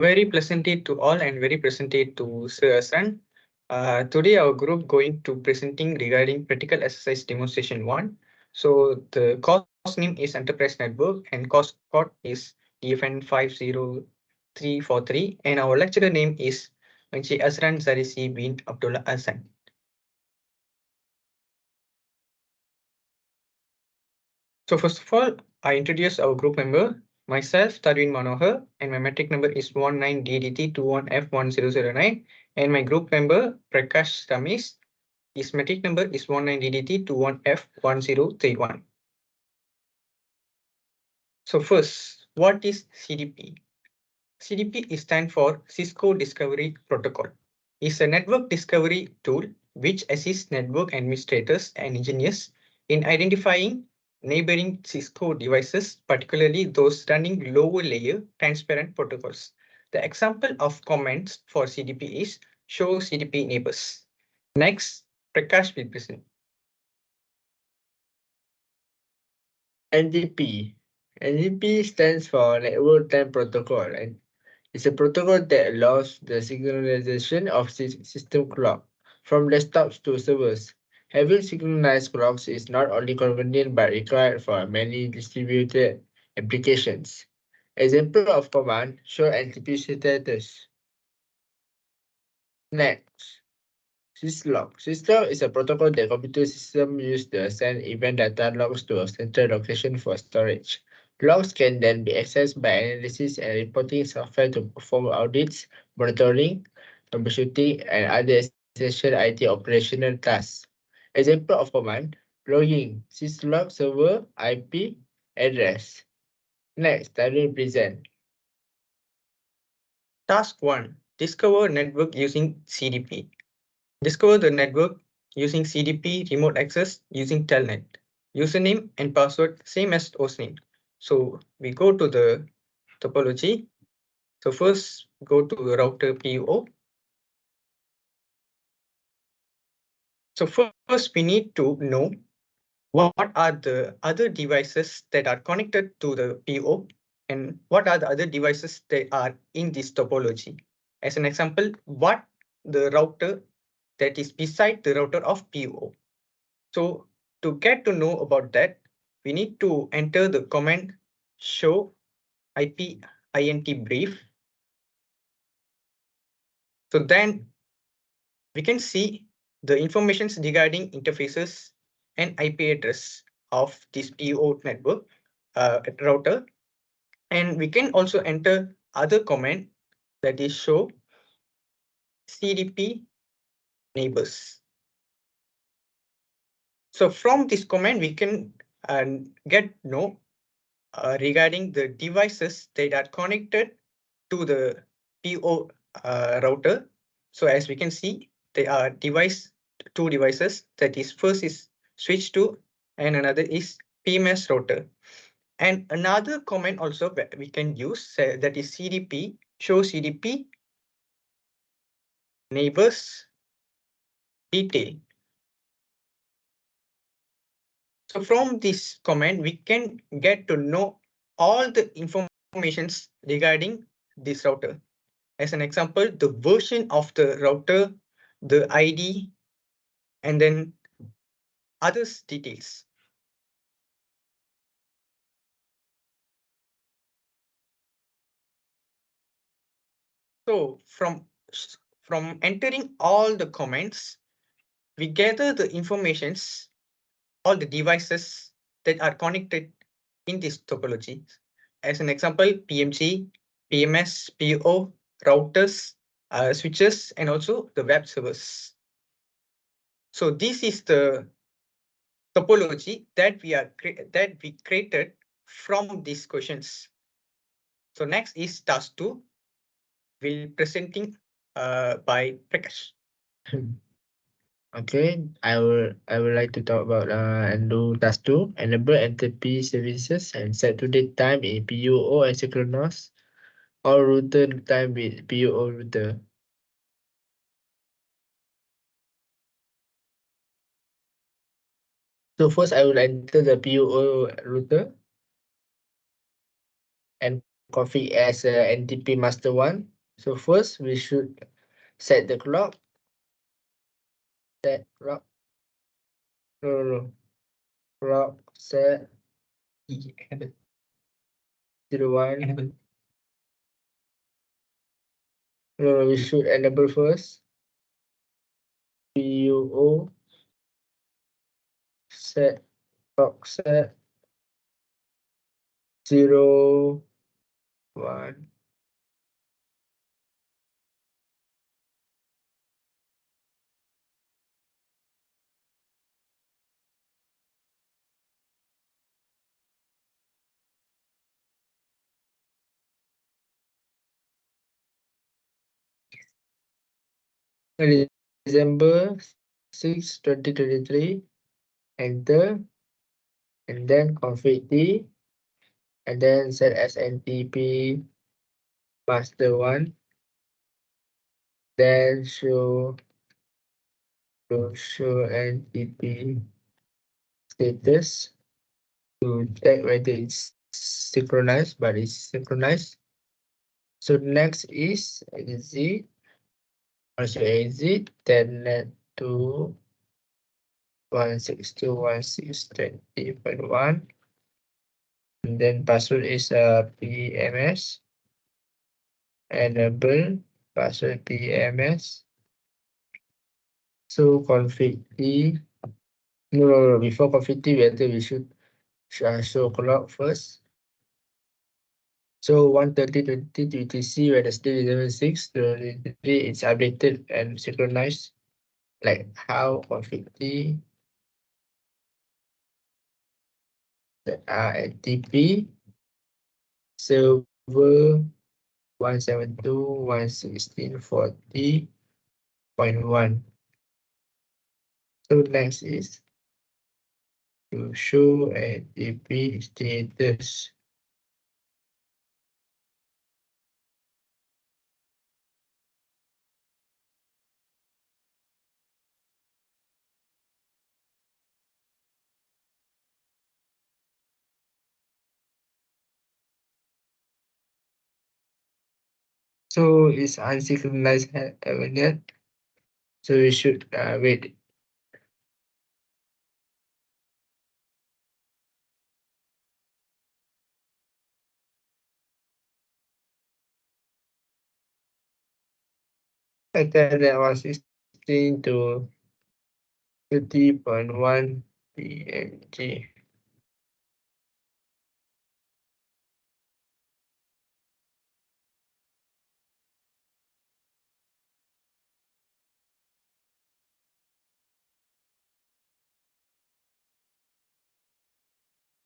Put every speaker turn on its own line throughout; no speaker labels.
Very pleasant day to all and very pleasant day to Sir Hassan. Today our group going to presenting regarding practical exercise demonstration 1. So the course name is Enterprise Network and course code is EFN50343 and our lecturer name is Encik Azran Zarisi bin Abdullah Hassan. So first of all, I introduce our group member. Myself, Tharvin Manohar, and my metric number is 19DDT21F1009. And my group member, Prakaash Ramesh, his metric number is 19DDT21F1031. So first, what is CDP? CDP is stand for Cisco Discovery Protocol. It's a network discovery tool which assists network administrators and engineers in identifying neighboring Cisco devices, particularly those running lower layer transparent protocols. The example of commands for CDP is show CDP neighbors. Next, Prakash will present.
NDP. NDP stands for Network Time Protocol and it's a protocol that allows the synchronization of system clock from desktops to servers. Having synchronized clocks is not only convenient but required for many distributed applications. Example of command show NTP status. Next, syslog. Syslog is a protocol that computer systems use to send event data logs to a central location for storage. Logs can then be accessed by analysis and reporting software to perform audits, monitoring, troubleshooting, and other essential IT operational tasks. Example of command, logging, syslog server, IP, address. Next, I will present.
Task 1. Discover network using CDP. Discover the network using CDP remote access using telnet. Username and password same as hostname. So we go to the topology. So first go to the router PO. So first we need to know what are the other devices that are connected to the PO and what are the other devices that are in this topology. As an example, what the router that is beside the router of PO. So to get to know about that, we need to enter the command show IP int brief. So then we can see the informations regarding interfaces and IP address of this PO network router. And we can also enter other command that is show CDP neighbors. So from this command, we can get know regarding the devices that are connected to the PO router. So as we can see, there are two devices. That is first is switch 2 and another is PMS router. And another command also we can use that is CDP, show CDP neighbors detail. So from this command, we can get to know all the informations regarding this router. As an example, the version of the router, the ID, and then others details. So from entering all the comments, we gather the informations, all the devices that are connected in this topology. As an example, PMG, PMS, PO, routers, switches, and also the web servers. So this is the topology that we created from these questions. So next is task 2, will presenting by Prakash.
Okay, I would like to talk about and do task 2, enable NTP services and set to date time in PUO and synchronous or router time with PUO router. So first I will enter the PUO router and config as NTP master 1. So first we should set the clock. Set clock. No. Clock set
enable
01.
enable
No, we should enable first. PUO set clock set 01. December 6, 2023. Enter and then config T and then set as NTP master 1. Then show NTP status to check whether it's synchronized, but it's synchronized. So next is exit, also exit, then net to 162.168.1, and then password is PMS, enable password PMS. So config T, no, before config T, we should show clock first. So 1:30 UTC, Wednesday, December 6, 2023, it's updated and synchronized. Like how config T, NTP server 172.116.40.1. So next is to show NTP status. So it's unsynchronized haven't yet. So we should wait. And then that was 16 to 30.1 PMG.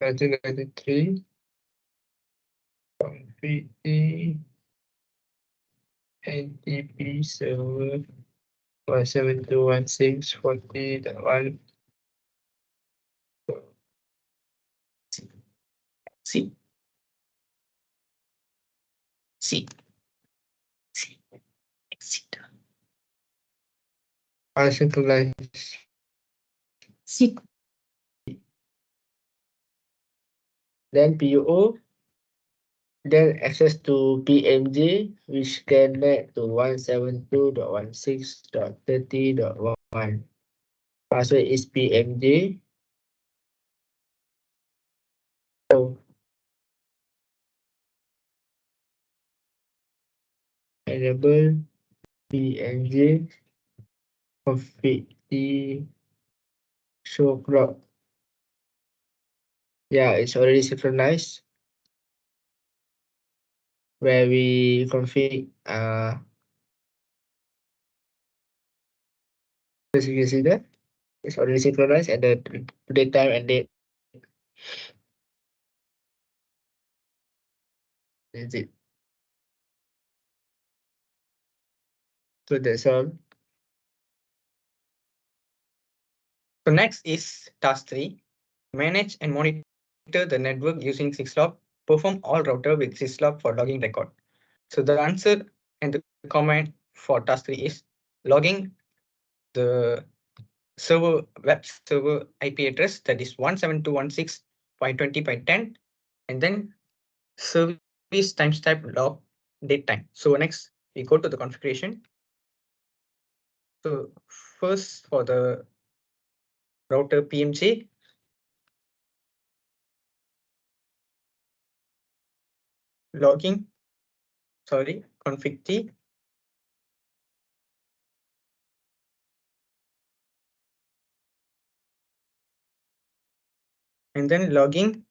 Nineteen 93. PT NTP server 172.116.40.1.
see see exit
Unsynchronized.
see
Then PUO. Then access to PMG, which can net to 172.16.30.1. Password is PMG. So enable PMG config the show clock. Yeah, it's already synchronized. Where we config as you can see that it's already synchronized and the date time and date. That's it. So that's all.
So next is task 3. Manage and monitor the network using syslog. Perform all router with syslog for logging record. So the answer and the command for task 3 is logging the server web server IP address, that is 172.168.20.10, and then serving service timestamp log date time. So next we go to the configuration. So first for the router PMJ, logging, sorry, config T, and then logging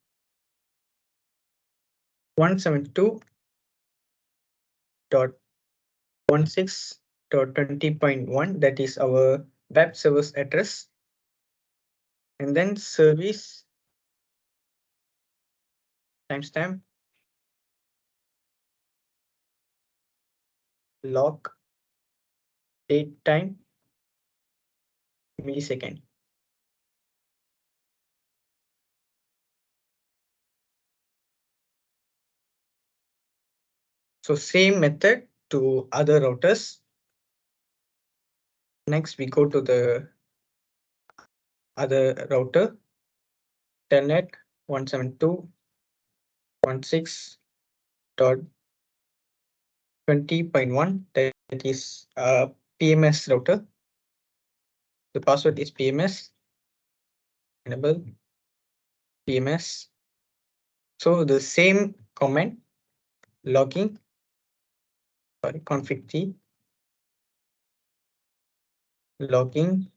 172.16.20.1, that is our web server's address, and then service timestamp log date time millisecond. So same method to other routers. Next we go to the other router, telnet 172.16.20.1, that is PMS router. The password is PMS, enable PMS. So the same command, logging, sorry, config T, logging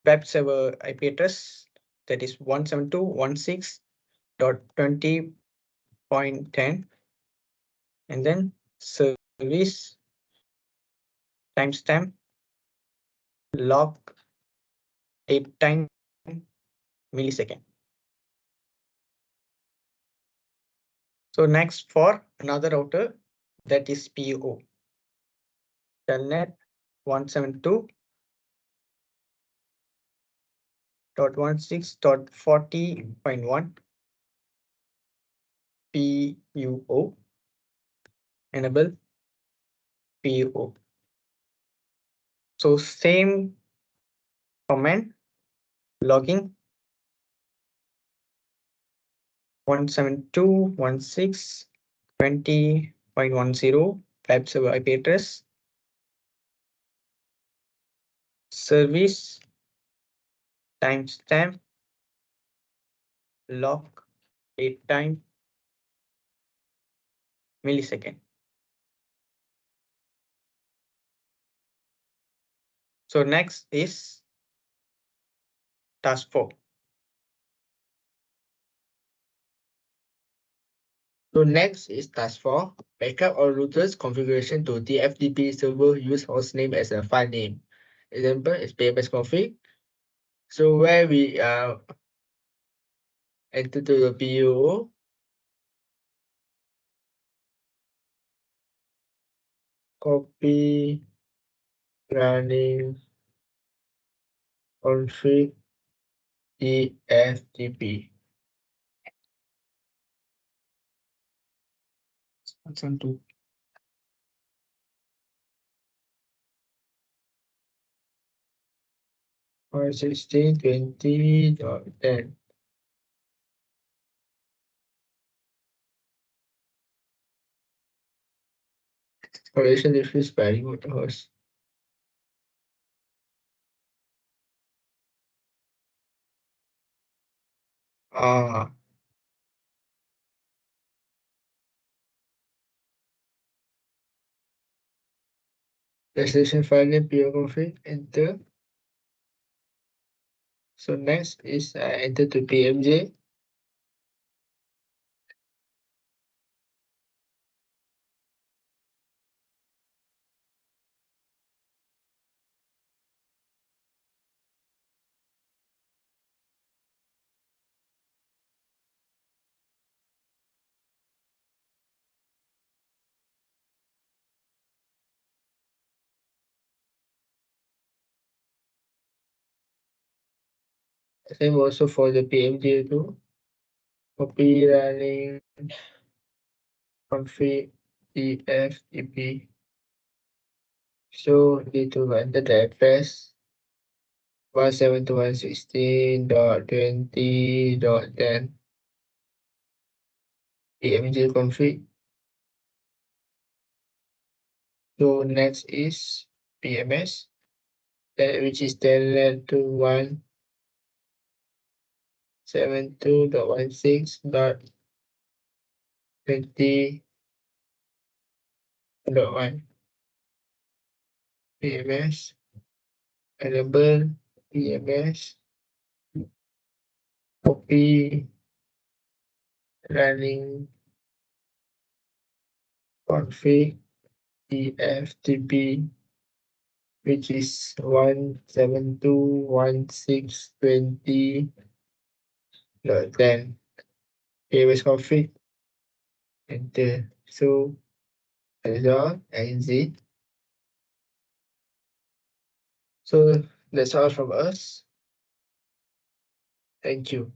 web server IP address, that is 172.16.20.10, and then service timestamp log date time millisecond. So next for another router, that is PO, telnet 172.16.40.1 PUO, enable PUO. So same command, logging 172.16.20.10 web server IP address, service timestamp log date time millisecond. So next is task 4.
So next is task 4. Backup all routers configuration to TFTP server use hostname as a file name. Example is PMS config. So where we enter to the PO, copy running config TFTP.
That's on 2.
Or 16.20.10. Installation diffuse by remote host. Ah, destination file name PO config, enter. So next is enter to PMJ. Same also for the PMJ too. Copy running config TFTP. So need to enter the address 172.116.20.10. PMG config. So next is PMS, which is telnet to 172.16.20.1 PMS enable PMS copy running config EFTP, which is 172.16.20.10 PMS config. Enter. So that's all. Exit. So that's all from us. Thank you.